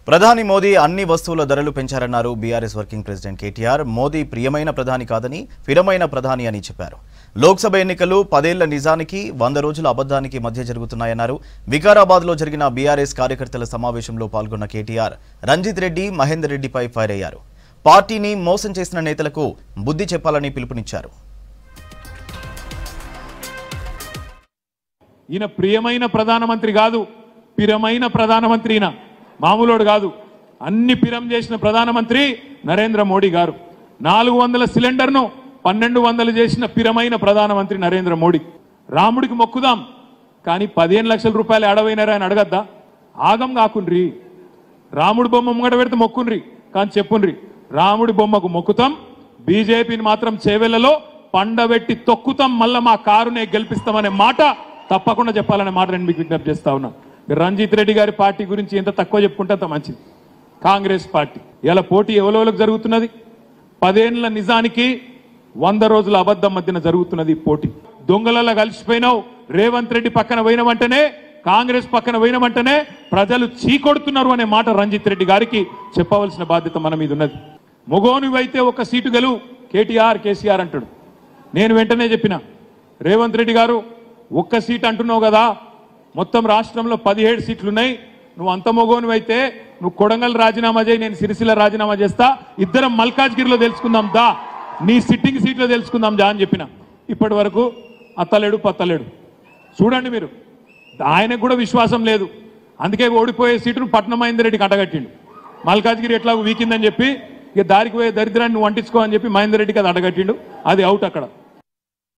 ప్రధాని మోదీ అన్ని వస్తువుల ధరలు పెంచారన్నారు BRS working president KTR. Modi ప్రియమైన ప్రధాని కాదని ఫిరమైన ప్రధాని అని చెప్పారు. లోక్సభ ఎన్నికలు 10 ఏళ్ల నిజానికి 100 రోజుల అబద్ధానికి మధ్య జరుగుతున్నాయన్నారు. వికారాబాద్లో జరిగిన బీఆర్ఎస్ కార్యకర్తల సమావేశంలో పాల్గొన్న కేటీఆర్ రంజిత్ రెడ్డి, మహేందర్ రెడ్డిపై ఫైర్ అయ్యారు. పార్టీని మోసం చేసిన నేతలకు బుద్ధి చెప్పాలని పిలుపునిచ్చారు. ఈయన ప్రియమైన ప్రధానమంత్రి కాదు, పిరమైన ప్రధానమంత్రి. ఈయన మామూలుడు కాదు. అన్ని పిరం చేసిన ప్రధానమంత్రి నరేంద్ర మోడీ గారు. 400 సిలిండర్ను 1200 చేసిన పిరమైన ప్రధానమంత్రి నరేంద్ర మోడీ. రాముడికి మొక్కుదాం కానీ 15 లక్షల రూపాయలు అడవైనారా అని అడగద్దా? ఆగం కాకుండ్రి. రాముడి బొమ్మ ముంగడ పెడితే మొక్కుండ్రి కానీ చెప్పుండ్రి రాముడి బొమ్మకు మొక్కుతాం, బీజేపీని మాత్రం చేవెళ్లలో పండబెట్టి తొక్కుతాం, మళ్ళా మా కారునే గెలిపిస్తామనే మాట తప్పకుండా చెప్పాలనే మాట నేను మీకు విజ్ఞప్తి చేస్తా ఉన్నా. రంజిత్ రెడ్డి గారి పార్టీ గురించి ఎంత తక్కువ చెప్పుకుంటే అంత మంచిది. కాంగ్రెస్ పార్టీ ఇలా పోటీ ఎవరెవరికి జరుగుతున్నది? 10 ఏళ్ల నిజానికి 100 రోజుల అబద్ధం మధ్యన జరుగుతున్నది పోటీ. దొంగలలో కలిసిపోయినావు. రేవంత్ రెడ్డి పక్కన పోయినమంటేనే, కాంగ్రెస్ పక్కన పోయినమంటేనే ప్రజలు చీకొడుతున్నారు అనే మాట రంజిత్ రెడ్డి గారికి చెప్పవలసిన బాధ్యత మన మీద ఉన్నది. మొగోనివైతే ఒక సీటు గెలువు కేటీఆర్, కేసీఆర్ అంటాడు. నేను వెంటనే చెప్పిన, రేవంత్ రెడ్డి గారు ఒక్క సీట్ అంటున్నావు కదా, మొత్తం రాష్ట్రంలో 17 సీట్లున్నాయి. నువ్వు అంత మొగోనివైతే నువ్వు కొడంగల్ రాజీనామా చేయి, నేను సిరిసిల్ల రాజీనామా చేస్తా, ఇద్దరం మల్కాజ్గిరిలో తెలుసుకుందాం దా, నీ సిట్టింగ్ సీట్లో తెలుసుకుందాం దా అని చెప్పిన. ఇప్పటి వరకు అత్తలేడు పత్తలేడు. చూడండి మీరు, ఆయనకు కూడా విశ్వాసం లేదు. అందుకే ఓడిపోయే సీటును పట్నం మహేందర్ రెడ్డికి అడ్డగట్టిండు. మల్కాజ్గిరి ఎట్లా వీకిందని చెప్పి ఇక దారికి పోయే దరిద్రాన్ని నువ్వు అంటించుకో అని చెప్పి మహేందర్ రెడ్డికి అది అడ్డగట్టిండు. అది అవుట్ అక్కడ.